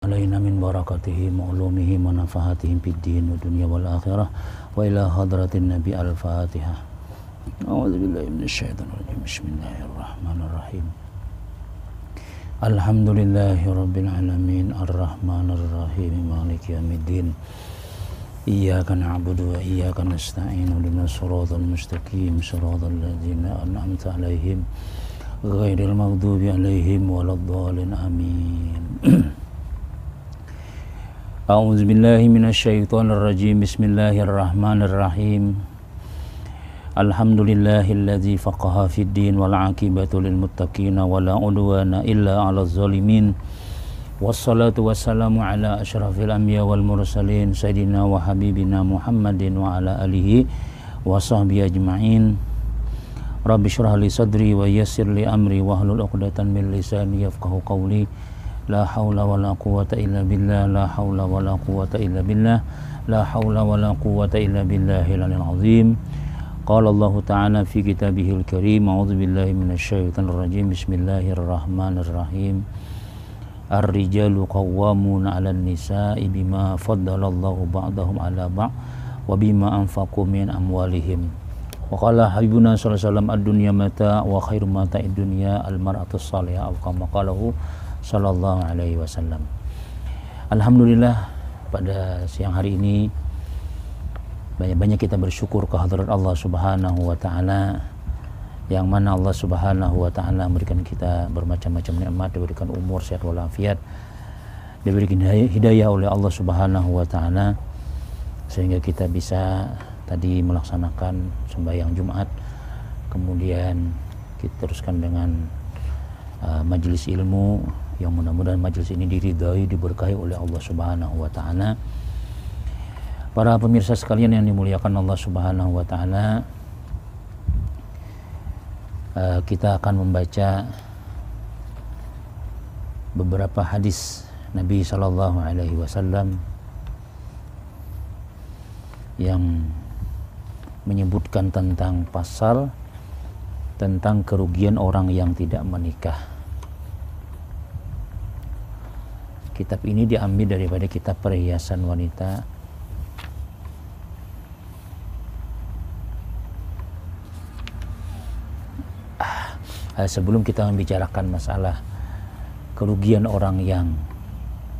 علينا من بركاتهم وعلومهم ونفحاتهم في الدين والدنيا والآخرة وإلى حضرة النبي الفاتحة. أعوذ بالله من الشيطان الرجيم. بسم الله الرحمن الرحيم. الحمد لله رب العالمين الرحمن الرحيم مالك يوم الدين. إياك نعبد وإياك نستعين اهدنا الصراط المستقيم صراط الذين أنعمت عليهم غير المغضوب عليهم ولا الضالين آمين. أعوذ بالله من الشيطان الرجيم. بسم الله الرحمن الرحيم. الحمد لله الذي فقه في الدين والعاقبة للمتقين ولا عدوان إلا على الظالمين. والصلاة والسلام على أشرف الأنبياء والمرسلين سيدنا وحبيبنا محمد وعلى آله وصحبه أجمعين. رب اشرح لي صدري ويسر لي أمري واحلل عقدة من لساني يفقهوا قولي. لا حول ولا قوة إلا بالله. لا حول ولا قوة إلا بالله. لا حول ولا قوة إلا بالله العلي العظيم. قال الله تعالى في كتابه الكريم. أعوذ بالله من الشيطان الرجيم. بسم الله الرحمن الرحيم. الرجال قوامون على النساء بما فضل الله بعضهم على بعض وبما أنفقوا من أموالهم. وقال حبيبنا صلى الله عليه وسلم الدنيا متاع وخير متاع الدنيا المرأة الصالحة أو كما قاله sallallahu alaihi wasallam. Alhamdulillah, pada siang hari ini banyak-banyak kita bersyukur kehadirat Allah Subhanahu wa taala, yang mana Allah Subhanahu wa taala memberikan kita bermacam-macam nikmat, diberikan umur sehat walafiat, diberikan hidayah oleh Allah Subhanahu wa taala sehingga kita bisa tadi melaksanakan sembahyang Jumat, kemudian kita teruskan dengan majelis ilmu yang mudah-mudahan majelis ini diridhai, diberkahi oleh Allah Subhanahu wa taala. Para pemirsa sekalian yang dimuliakan Allah Subhanahu wa taala, kita akan membaca beberapa hadis Nabi sallallahu alaihi wasallam yang menyebutkan tentang pasal tentang kerugian orang yang tidak menikah. Kitab ini diambil daripada kitab perhiasan wanita sebelum kita membicarakan masalah kerugian orang yang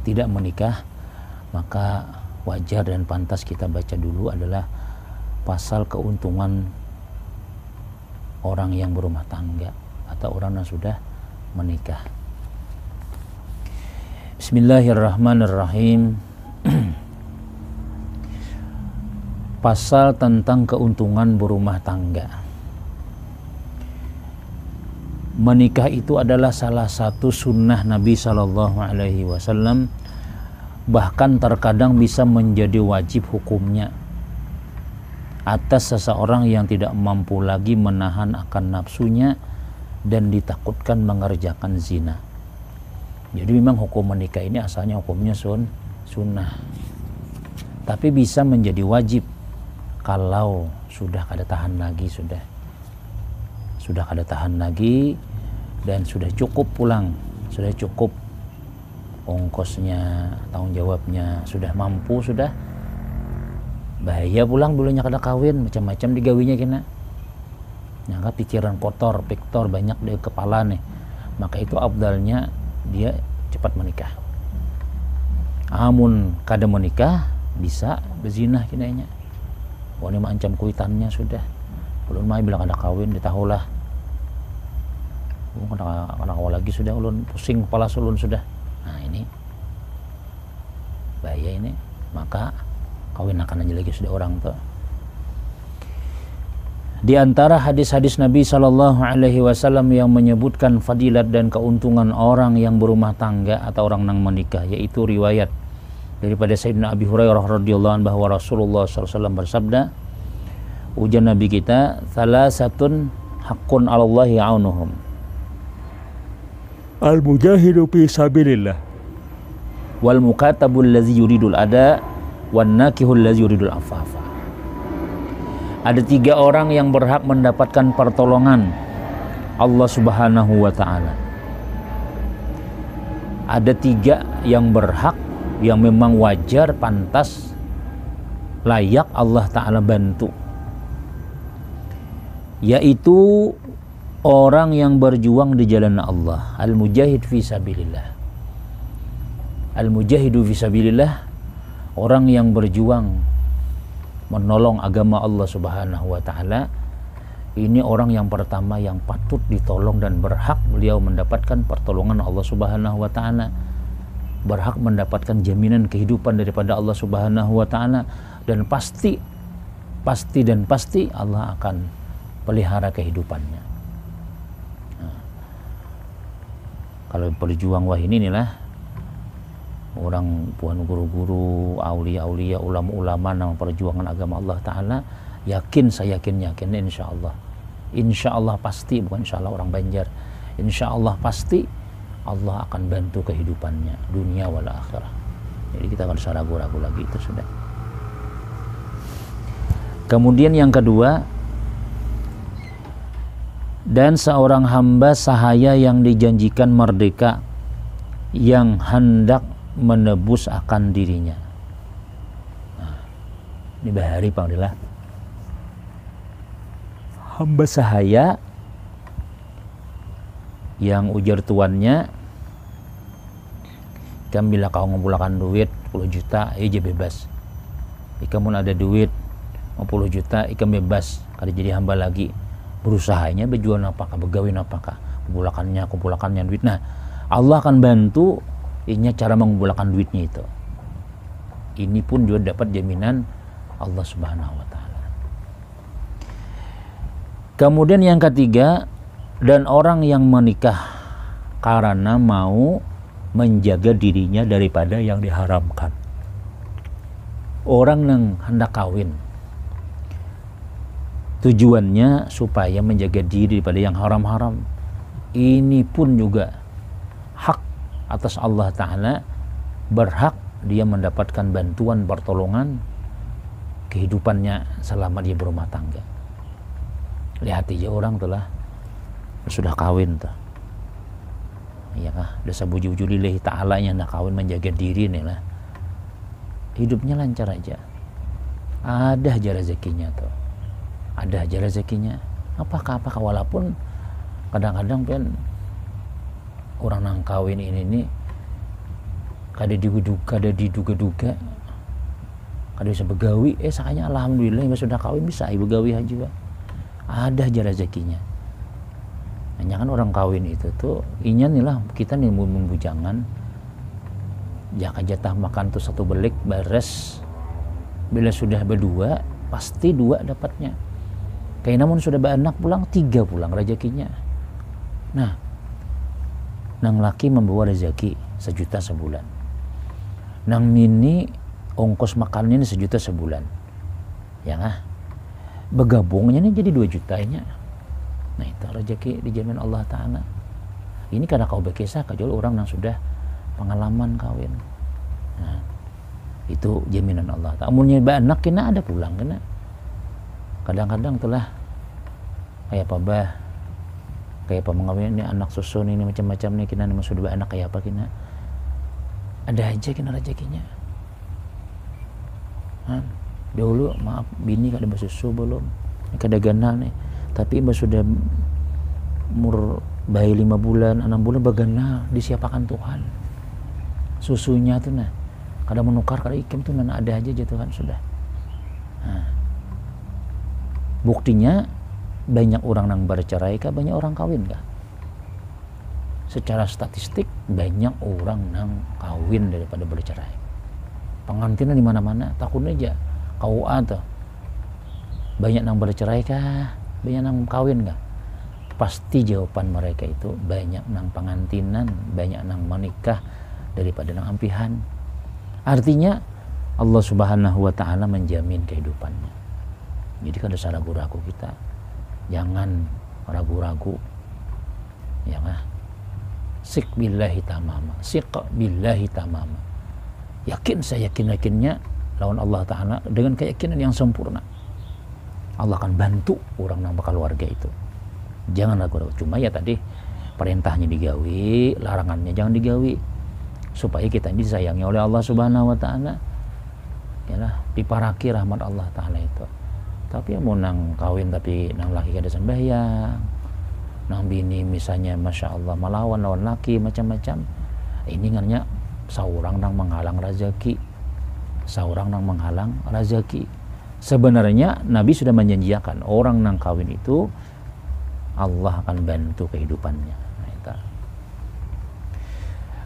tidak menikah, maka wajar dan pantas kita baca dulu adalah pasal keuntungan orang yang berumah tangga atau orang yang sudah menikah. Bismillahirrahmanirrahim. Pasal tentang keuntungan berumah tangga. Menikah itu adalah salah satu sunnah Nabi Sallallahu Alaihi Wasallam, bahkan terkadang bisa menjadi wajib hukumnya atas seseorang yang tidak mampu lagi menahan akan nafsunya dan ditakutkan mengerjakan zina. Jadi memang hukum menikah ini asalnya hukumnya sunnah, tapi bisa menjadi wajib kalau sudah kada tahan lagi, sudah kada tahan lagi dan sudah cukup pulang, sudah cukup ongkosnya, tanggung jawabnya, sudah mampu, sudah bahaya pulang dulunya kada kawin, macam-macam digawinya kena nyangka pikiran kotor, piktor banyak di kepala nih, maka itu abdalnya dia cepat menikah. Amun kada menikah bisa berzinah kinanya. Oh ini ancam kuitannya sudah. Ulun mah bilang kada kawin ditahulah. Kada kawin lagi sudah, ulun pusing kepala ulun sudah. Nah ini bahaya ini, maka kawin akan aja lagi sudah orang tuh. Di antara hadis-hadis Nabi Sallallahu Alaihi Wasallam yang menyebutkan fadilat dan keuntungan orang yang berumah tangga atau orang yang menikah, yaitu riwayat daripada Sayyidina Abi Hurairah radhiyallahu anhu bahwa Rasulullah SAW bersabda, ujar Nabi kita, salasatun haqqun 'alallahi 'aunuhum, al-mujahidu fi sabilillah, wal mukatabul ladzi yuridul ada, wan nakihul ladzi yuridul afafa. Ada 3 orang yang berhak mendapatkan pertolongan Allah Subhanahu wa taala. Ada 3 yang berhak, yang memang wajar, pantas, layak Allah Ta'ala bantu, yaitu orang yang berjuang di jalan Allah, al-mujahid fi sabilillah. Al-mujahidu fi sabilillah, orang yang berjuang menolong agama Allah Subhanahu wa Ta'ala. Ini orang yang pertama yang patut ditolong dan berhak beliau mendapatkan pertolongan Allah Subhanahu wa Ta'ala, berhak mendapatkan jaminan kehidupan daripada Allah Subhanahu wa Ta'ala, dan pasti Allah akan pelihara kehidupannya. Nah, kalau berjuang, wah ini inilah orang puan guru-guru, aulia-aulia, ulama-ulama dalam perjuangan agama Allah Ta'ala. Saya yakin insya Allah pasti, bukan insya Allah orang Banjar, insya Allah pasti Allah akan bantu kehidupannya dunia wal akhirah. Jadi kita nggak usah ragu-ragu lagi, itu sudah. Kemudian yang kedua, dan seorang hamba sahaya yang dijanjikan merdeka, yang hendak menebus akan dirinya. Nah, ini bahari Pak hamba sahaya yang ujar tuannya, kan bila kau ngumpulkan duit 10 juta aja bebas, ikamun ada duit 50 juta ikan bebas, kada jadi hamba lagi, berusahanya berjual apakah, begawi apakah, kumpulakannya duit. Nah, Allah akan bantu ini cara mengumpulkan duitnya itu. Ini pun juga dapat jaminan Allah Subhanahu wa Ta'ala. Kemudian yang ketiga, dan orang yang menikah karena mau menjaga dirinya daripada yang diharamkan. Orang yang hendak kawin, tujuannya supaya menjaga diri daripada yang haram-haram. Ini pun juga hak atas Allah Ta'ala, berhak dia mendapatkan bantuan, pertolongan kehidupannya selama dia berumah tangga. Lihat aja orang telah sudah kawin tuh, iya kah, udah sabuju lillahi ta'ala yang nak kawin, menjaga diri nih lah, hidupnya lancar aja, ada aja rezekinya tuh, ada aja rezekinya. Apakah walaupun kadang-kadang kan orang nang kawin ini kada diduga-duga, kada bisa begawi, sakanya alhamdulillah yang sudah kawin bisa ibu begawi aja, ada aja rezekinya. Hanya kan orang kawin itu tuh inya nih lah, kita nih membujangan jaka jatah makan tuh satu belik beres, bila sudah berdua pasti 2 dapatnya. Kayak namun sudah beranak pulang 3 pulang rezekinya. Nah, nang laki membawa rezeki 1 juta sebulan, nang mini ongkos makannya ini 1 juta sebulan, ya nggak? Begabungnya ini jadi 2 jutanya. Nah, itu rezeki dijamin Allah Ta'ala. Ini karena kau berkisah kejual orang yang sudah pengalaman kawin. Nah, itu jaminan Allah Ta'ala. Umurnya anak kena ada pulang kena. Kadang-kadang telah kayak apa bah, kayak apa mengawin ini anak susun ini macam-macam nih, kena memang sudah anak kayak apa kena. Ada aja kena rezekinya. Dulu maaf bini kada bersusu belum, kada gana nih, tapi mbak sudah umur bayi 5 bulan 6 bulan bagana disiapakan Tuhan susunya tuh. Nah, kada menukar kada ikem tuh, nah ada aja Tuhan sudah. Nah, buktinya banyak orang yang bercerai kah, banyak orang kawin kah? Secara statistik banyak orang yang kawin daripada bercerai. Pengantinnya di mana-mana, takut aja KUA tuh. Banyak yang bercerai kah? Banyak yang kawin kah? Pasti jawaban mereka itu banyak yang pengantinan, banyak yang menikah daripada yang ampihan. Artinya Allah Subhanahu wa Ta'ala menjamin kehidupannya. Jadi kada usah ragu-ragu kita. Jangan ragu-ragu. Ya kah? Sik billahi tamama. Yakin, saya yakinnya lawan Allah Ta'ala dengan keyakinan yang sempurna. Allah akan bantu orang yang bakal keluarga itu. Jangan ragu-ragu. Cuma ya tadi perintahnya digawi, larangannya jangan digawi. supaya kita disayangi oleh Allah Subhanahu wa taala. Yalah, diparaki rahmat Allah taala itu. Tapi mau nang kawin tapi nang laki kada sembahyang, nang bini misalnya masya Allah melawan lawan laki macam-macam. Ini ngannya seorang nang menghalang rezeki. Seorang nang menghalang rezeki. Sebenarnya Nabi sudah menjanjikan orang nang kawin itu Allah akan bantu kehidupannya.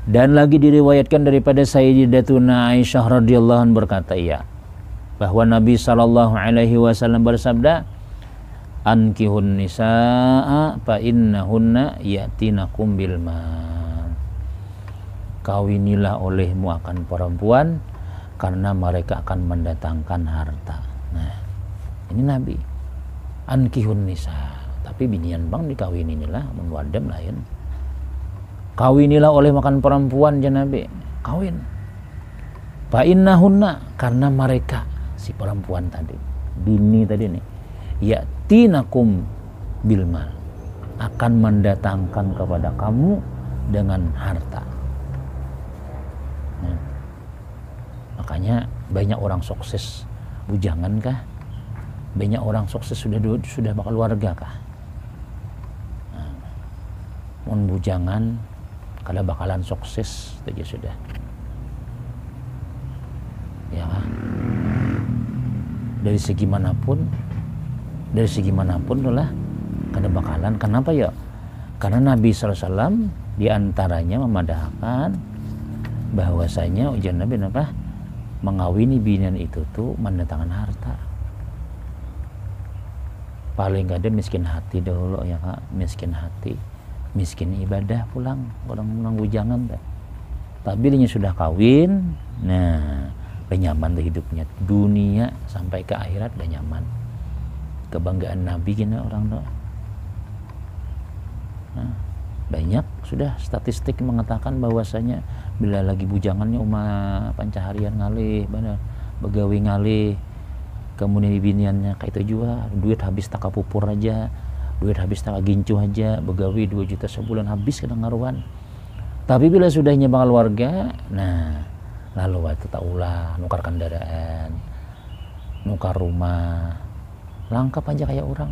Dan lagi diriwayatkan daripada Sayyidatuna Aisyah radhiyallahu anha berkata bahwa Nabi sallallahu alaihi wasallam bersabda, "Ankihun nisaa fa innahunna ya'tinakum bil mal." Kawinilah olehmu akan perempuan karena mereka akan mendatangkan harta. Nah, ini Nabi. Ankihun nisa. Tapi binian bang dikawinilah mun wadam lain. Kawinilah oleh makan perempuan ya Nabi. Kawin. Fa innahunna karena mereka si perempuan tadi, bini tadi nih, ya'tinakum bil mal, akan mendatangkan kepada kamu dengan harta. Nah, makanya banyak orang sukses bujangan kah? Banyak orang sukses sudah bakal keluarga kah? Nah, mun bujangan kada bakalan sukses saja sudah. Ya kan? Dari segi manapun lah kada bakalan. Kenapa ya? Karena Nabi SAW diantaranya memadahkan bahwasanya ujian Nabi apa? Mengawini binian itu tuh mendatangkan harta. Paling gak ada miskin hati dahulu ya Kak, miskin hati, miskin ibadah pulang orang bujangan dah. Tapi dia sudah kawin, nah nyaman tuh hidupnya dunia sampai ke akhirat udah nyaman. Kebanggaan Nabi gini orang tuh. Nah, banyak sudah statistik mengatakan bahwasanya bila lagi bujangannya pancaharian ngalih, benar begawi ngalih, kemudian biniannya kayak itu juga duit habis tak kapupur aja, duit habis tak gincu aja, begawi 2 juta sebulan habis kadang ngaruhan. Tapi bila sudahnya bakal warga, nah lalu waktu tak ulah nukar kendaraan, nukar rumah, lengkap aja kayak orang.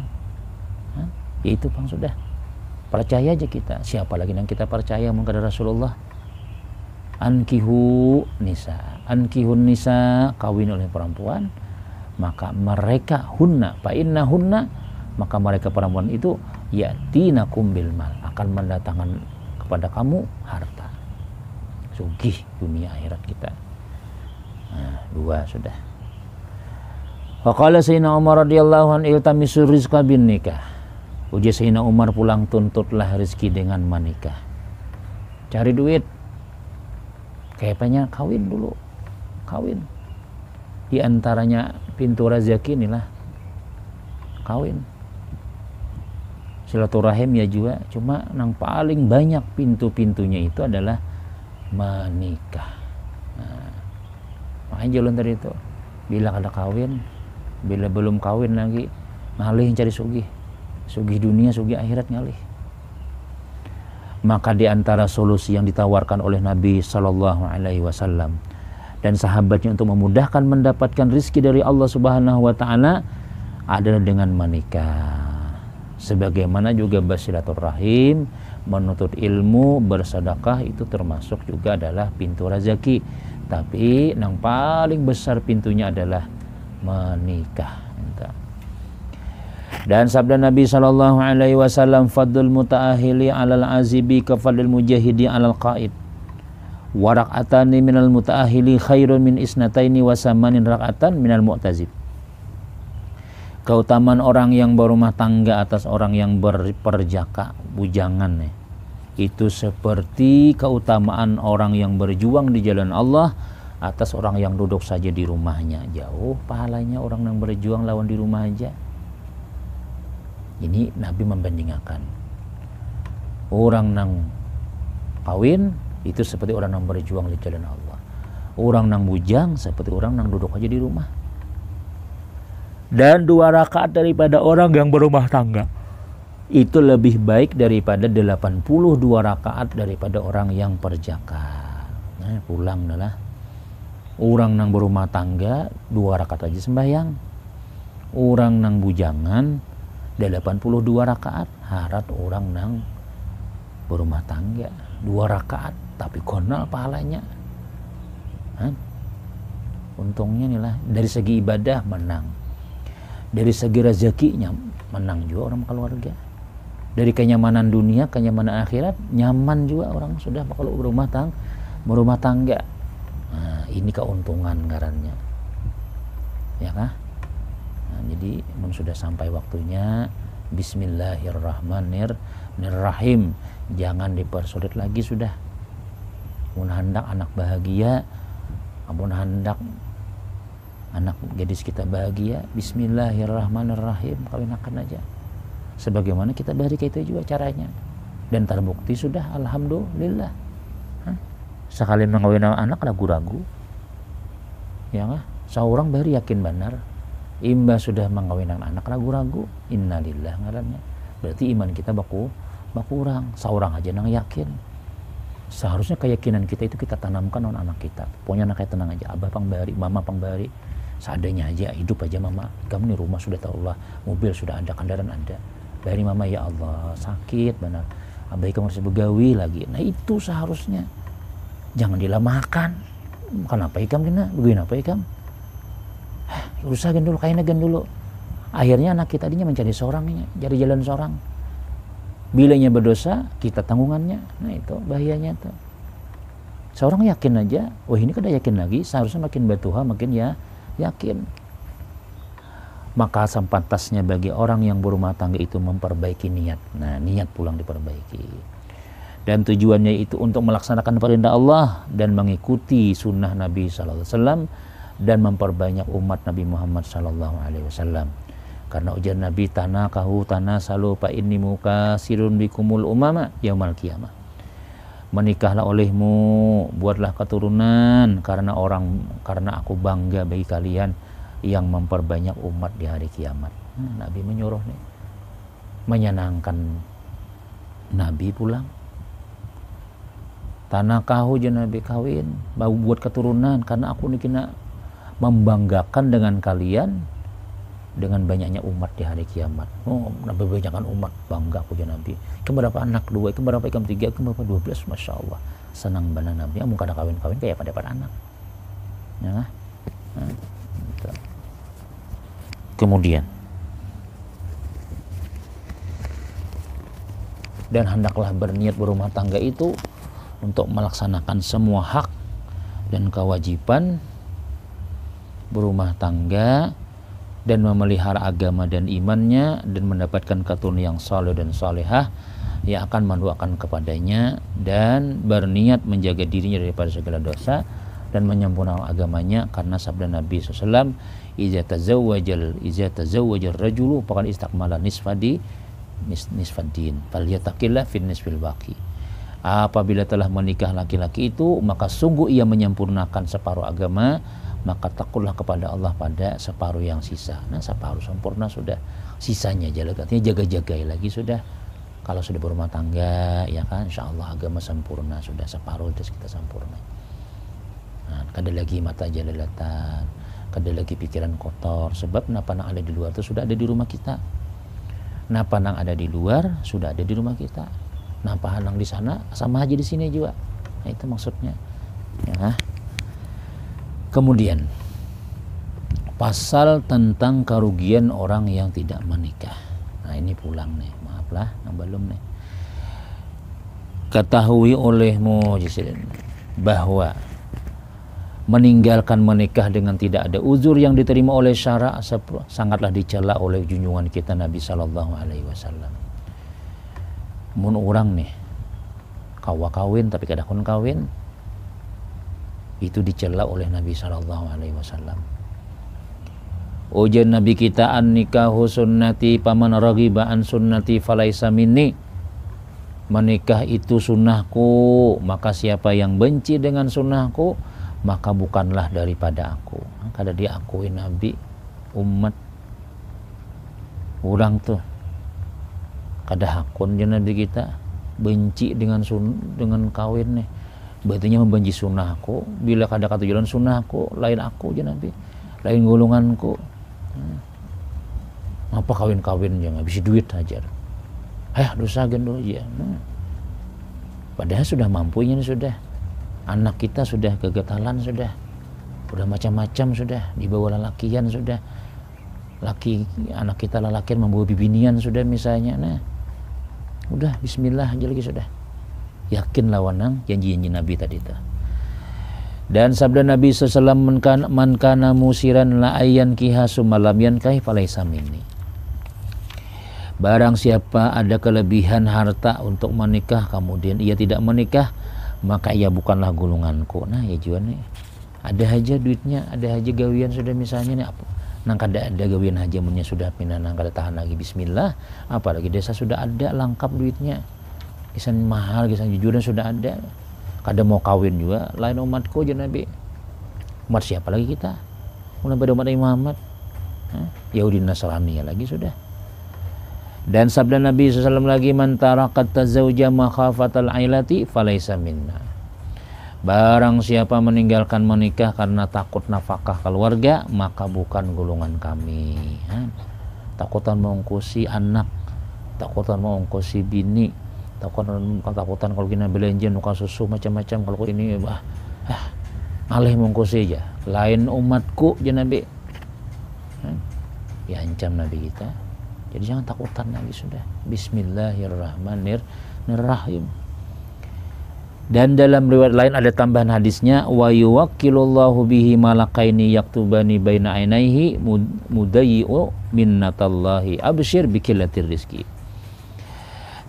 Ya itu bang sudah. Percaya aja kita. Siapa lagi yang kita percaya kepada Rasulullah? Ankihun nisa, kawin oleh perempuan, maka mereka hunna fa inna hunna, maka mereka perempuan itu ya'tinakum bil mal, akan mendatangkan kepada kamu harta. Sugih dunia akhirat kita. Nah, 2 sudah. Faqala Sayyidina Umar radhiyallahu anhu iltamisu rizqa bin nikah. Uji Sayyidina Umar pulang tuntutlah rezeki dengan menikah. Cari duit. Kayaknya kawin dulu. Kawin. Di antaranya pintu rezeki inilah kawin. Silaturahim ya juga, cuma yang paling banyak pintu-pintunya itu adalah menikah. Nah, makanya jalan tadi itu, bila ada kawin, bila belum kawin lagi ngalih cari sugih dunia, sugih akhirat ngalih. Maka di antara solusi yang ditawarkan oleh Nabi Sallallahu Alaihi Wasallam dan sahabatnya untuk memudahkan mendapatkan rizki dari Allah Subhanahu Wa Taala adalah dengan menikah. Sebagaimana juga bersilaturahim, menuntut ilmu, bersedekah itu termasuk juga adalah pintu rezeki. Tapi yang paling besar pintunya adalah menikah. Dan sabda Nabi sallallahu alaihi wasallam, fadlul mutaahili 'alal azibi ka fadlil mujahidi 'alal qaid. Wa rak'atani minal mutaahili khairun min isnataini wa samanin rak'atan minal mu'tazib. Keutamaan orang yang berumah tangga atas orang yang berperjaka bujangan itu seperti keutamaan orang yang berjuang di jalan Allah atas orang yang duduk saja di rumahnya. Jauh pahalanya orang yang berjuang lawan di rumah aja. Ini Nabi membandingkan orang yang kawin itu seperti orang yang berjuang di jalan Allah, orang yang bujang seperti orang yang duduk aja di rumah. Dan 2 rakaat daripada orang yang berumah tangga itu lebih baik daripada 82 rakaat daripada orang yang perjaka. pulang adalah orang nang berumah tangga 2 rakaat aja sembahyang, orang nang bujangan 82 rakaat, harat orang nang berumah tangga 2 rakaat tapi konal pahalanya. Untungnya nih lah, dari segi ibadah menang, dari segi rezekinya menang juga orang keluarga, dari kenyamanan dunia, kenyamanan akhirat nyaman juga orang sudah kalau berumah tangga. Nah, ini keuntungan ngarannya, ya kah? Nah, jadi sudah sampai waktunya, Bismillahirrahmanirrahim, jangan dipersulit lagi sudah. Mun hendak anak bahagia, amun hendak anak gadis kita bahagia, Bismillahirrahmanirrahim, kawinakan aja sebagaimana kita bari itu juga caranya, dan terbukti sudah, alhamdulillah. Sekali mengawin anak ragu-ragu, ya nggak? Seorang bari yakin benar, imba sudah mengawin anak ragu-ragu, innalillah ngarannya, berarti iman kita baku kurang. Seorang aja nang yakin, seharusnya keyakinan kita itu kita tanamkan on anak kita. Pokoknya anaknya tenang aja, abah pangbari, mama pangbari, seadanya aja, hidup aja mama. Kamu nih rumah sudah tahu Allah, mobil sudah ada, kendaraan ada. Dari mama, ya Allah sakit benar, abah kamu harus begawi lagi. Nah itu seharusnya, jangan dilamakan. Kenapa ikam dina, begini apa ikam? Usahakan dulu, kainagan dulu. Akhirnya anak kita tadinya mencari seorangnya, jadi jalan seorang. Bilanya berdosa, kita tanggungannya. Nah itu bahayanya tuh. Seorang yakin aja, wah ini kada yakin lagi, seharusnya makin batuha makin ya yakin. Maka sepantasnya bagi orang yang berumah tangga itu memperbaiki niat. Nah niat pulang diperbaiki, dan tujuannya itu untuk melaksanakan perintah Allah dan mengikuti sunnah Nabi SAW, dan memperbanyak umat Nabi Muhammad SAW. Karena ujar Nabi, tanakahu tanasalu fa inni mukasirun bikumul umama yaumal qiyamah. Menikahlah olehmu, buatlah keturunan, karena aku bangga bagi kalian yang memperbanyak umat di hari kiamat. Nabi menyuruh nih, menyenangkan Nabi pulang. Tanakahu je Nabi kawin, mau buat keturunan, karena aku nih kena membanggakan dengan kalian dengan banyaknya umat di hari kiamat. Oh, Nabi banyakkan umat, bangga aku je Nabi. Keberapa anak 2, keberapa ikam 3, keberapa 12, masya Allah. Senang benar Nabi. Amun kada kawin-kawin kayak pada anak. Ya, nah, gitu. Kemudian, dan hendaklah berniat berumah tangga itu untuk melaksanakan semua hak dan kewajiban berumah tangga, dan memelihara agama dan imannya, dan mendapatkan keturunan yang saleh dan salehah yang akan mendoakan kepadanya, dan berniat menjaga dirinya daripada segala dosa dan menyempurnakan agamanya, karena sabda Nabi SAW, iza tazawwajal rajulu faqad istakmala nisfaddin falyattaqillah fin nisfil baqi. Apabila telah menikah laki-laki itu, maka sungguh ia menyempurnakan separuh agama, maka takutlah kepada Allah pada separuh yang sisa. Nah separuh sempurna sudah, sisanya jalan, artinya jaga-jagai lagi sudah. Kalau sudah berumah tangga, ya kan, insya Allah agama sempurna, sudah separuh terus kita sempurna. Nah, kada lagi mata jalalatan, kada lagi pikiran kotor, sebab napa nang ada di luar itu sudah ada di rumah kita. Napa nang ada di luar sudah ada di rumah kita. Napa nang di sana sama aja di sini juga. Nah itu maksudnya. Ya. Kemudian pasal tentang kerugian orang yang tidak menikah. Nah ini pulang nih, maaflah yang belum nih. Ketahui olehmu bahwa meninggalkan menikah dengan tidak ada uzur yang diterima oleh syara sangatlah dicela oleh junjungan kita Nabi SAW. Mun orang nih kawin tapi kada kawin, itu dicela oleh Nabi SAW. Ujian Nabi kita, an nikahu sunnati paman raghiba an sunnati falaisa minni. Menikah itu sunnahku, maka siapa yang benci dengan sunnahku, maka bukanlah daripada aku. Kada diakui Nabi, umat orang tuh kada hakun je Nabi kita benci dengan kawin nih. berartinya membenci sunnahku. Bila kada kata jalan sunnahku, lain aku aja Nabi, lain golonganku. Apa kawin-kawin jangan habis duit aja. Dosa gendol aja. Padahal sudah mampunya nih, sudah. Anak kita sudah kegetalan, sudah macam-macam, sudah dibawa lelakian, sudah anak kita lelakian membawa bibinian, sudah misalnya. Nah, udah bismillah aja lagi, sudah yakin lawanang janji-janji Nabi tadi itu. Dan sabda Nabi SAW, man kana musiran la ayyan kiha sumalam yankai falaisa minni. Barang siapa ada kelebihan harta untuk menikah kemudian ia tidak menikah, maka ia bukanlah golonganku. Nah ya juan nih, ada aja duitnya, ada aja gawian sudah misalnya nih apa, nang kada ada gawian aja munnya sudah pindah, nang kada tahan lagi bismillah, apalagi desa sudah ada lengkap duitnya, kisan mahal, kisan jujuran sudah ada, kada mau kawin juga, lain umatku aja Nabi. Umat siapa lagi kita? Mulai pada umat Muhammad, Yahudi Nasrani ya lagi sudah. Dan sabda Nabi SAW lagi, man tarakat tazawja makhafatal ailati falaisa minna. Barang siapa meninggalkan menikah karena takut nafkah keluarga, maka bukan golongan kami. Takutan mengungkusi anak, takutan mengungkusi bini, takutan kalau kena belanja nuka susu macam-macam, kalau ini alih mengungkusi aja. Lain umatku ya Nabi. Ya ancam Nabi kita. Jadi jangan takutan lagi sudah. Bismillahirrahmanirrahim. Dan dalam riwayat lain ada tambahan hadisnya, wa yuwakkilullahu bihi malakaini yaktubani baina ainaihi mudayyi'u minnatallahi absyir bikillatir rizki.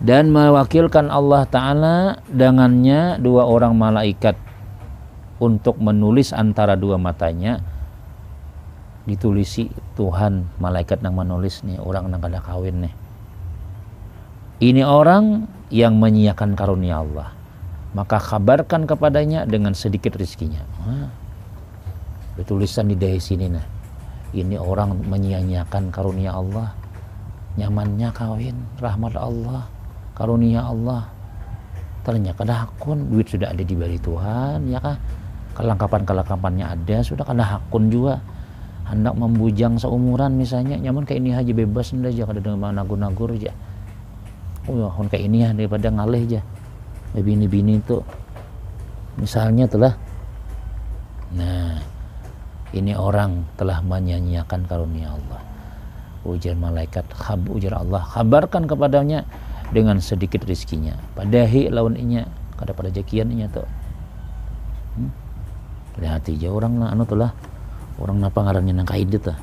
Dan mewakilkan Allah Ta'ala dengannya dua orang malaikat untuk menulis antara dua matanya. Ditulisi Tuhan, malaikat yang menulis nih, orang yang kada kawin nih, ini orang yang menyiakan karunia Allah, maka kabarkan kepadanya dengan sedikit rizkinya. Tulisan di dahi sini nah, ini orang menyia-nyiakan karunia Allah, nyamannya kawin, rahmat Allah, karunia Allah, ternyata kada hakun, duit sudah ada di bari Tuhan, ya kah, kelengkapannya ada, sudah kada hakun juga. Hendak membujang seumuran misalnya, nyaman kayak ini aja bebas aja, kada dengan nagur-nagur aja. Kayak ini ya daripada ngalih aja. Bini-bini itu misalnya telah. Nah, ini orang telah menyanyiakan karunia Allah. Ujar malaikat, ujar Allah, kabarkan kepadanya dengan sedikit rizkinya. Padahi lawan inya, kada pada jakian inya tuh. Lihat aja orang lah, telah. Orang napa ngarannya nang kaidet ah.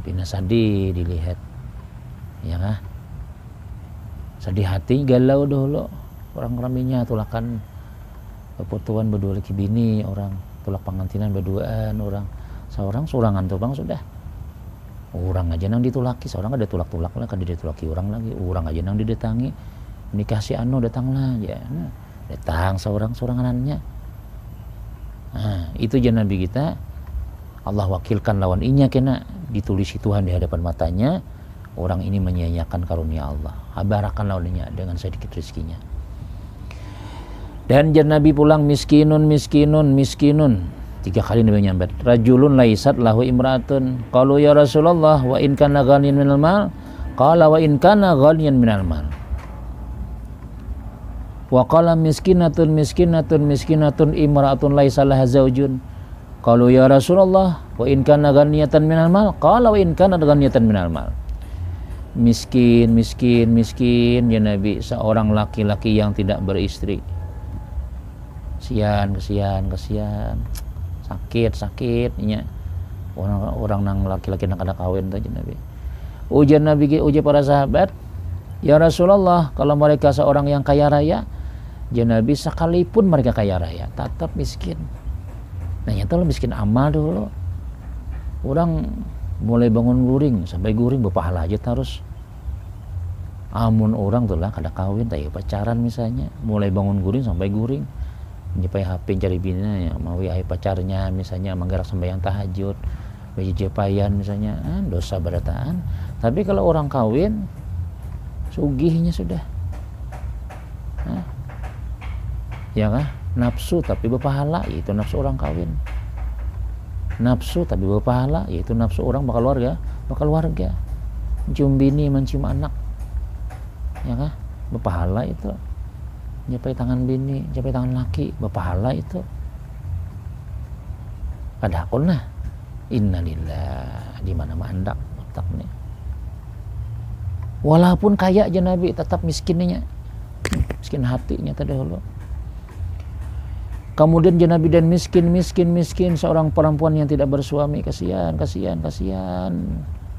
Pina sadi dilihat. Ya kah? Sedih hati galau dulu. Orang raminya tulakan pepotuan berdua laki bini, orang tulak pengantinan berduaan, orang seorang surangan tuh bang sudah. Orang aja nang ditulaki, seorang ada tulak-tulak lah, kada ditulaki orang lagi. Orang aja nang didatangi, nikah si anu datang lah ya. Datang seorang-soranganannya. Itu aja Nabi kita. Allah wakilkan lawan inya kena ditulisi Tuhan di hadapan matanya, orang ini menyia-nyiakan karunia Allah. Habarakan lawan inya dengan sedikit rezekinya. Dan jan Nabi pulang miskinun 3 kali Nabi nyambat. Rajulun laisat lahu imra'atun. Qalu ya Rasulullah wa in kana ghaniyan minal mal? Qala wa in kana ghaniyan minal mal. Wa qala miskinatun imra'atun laisa laha zaujun. Qalu ya Rasulullah wa in kana ghaniyatan minal mal? Qala wa in kana ghaniyatan minal mal. Miskin ya Nabi, seorang laki-laki yang tidak beristri. Kesian. Sakit nya. Orang nang laki-laki nang kada kawin tadi Nabi. Ujar para sahabat, ya Rasulullah, kalau mereka seorang yang kaya raya, ya Nabi, sekalipun mereka kaya raya tetap miskin. Nah nyata lo miskin amal dulu. Orang mulai bangun guring sampai guring berpahala aja terus. Amun orang tuh lah kada kawin, tayo pacaran misalnya, mulai bangun guring sampai guring, nyepai HP cari bina, ya, mau ayah pacarnya misalnya, menggerak sembahyang tahajud, baju jepayan misalnya, dosa berataan. Tapi kalau orang kawin, sugihnya sudah. ya kan? Nafsu tapi berpahala, yaitu nafsu orang kawin. Nafsu tapi berpahala, yaitu nafsu orang bakal warga. Mencium bini, mencium anak, ya kan? Berpahala itu. Nyapai tangan bini, nyapai tangan laki, berpahala itu. Pada akunlah, innalillah, di mana mandak otak nih. Walaupun kaya aja Nabi tetap miskinnya, miskin hatinya tadi dahulu. Kemudian Nabi dan miskin seorang perempuan yang tidak bersuami, kasihan.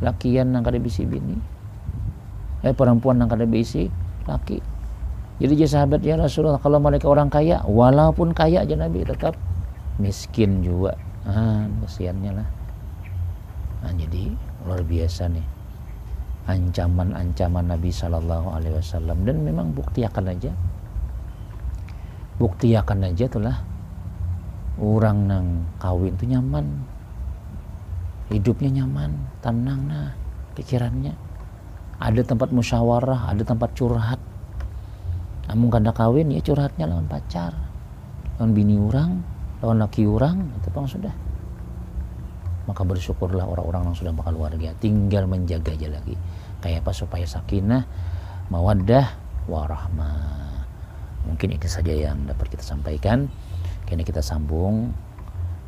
Lakian nang kada bisi bini. Perempuan nang kada bisi laki. Jadi dia sahabat ya Rasulullah, kalau mereka orang kaya, walaupun kaya aja Nabi tetap miskin juga. Kasihannya lah. Jadi luar biasa nih ancaman Nabi Sallallahu Alaihi Wasallam, dan memang buktikan aja itulah orang nang kawin tuh nyaman, hidupnya nyaman, tenang nah pikirannya, ada tempat musyawarah, ada tempat curhat. Namun kada kawin ya curhatnya lawan pacar, lawan bini orang, lawan laki orang, itu pang sudah. Maka bersyukurlah orang-orang yang sudah bakal keluarga, tinggal menjaga aja lagi kayak apa supaya sakinah, mawaddah, warahmah. Mungkin itu saja yang dapat kita sampaikan. Kayaknya kita sambung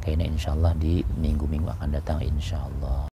kayaknya insyaallah di minggu-minggu akan datang insyaallah.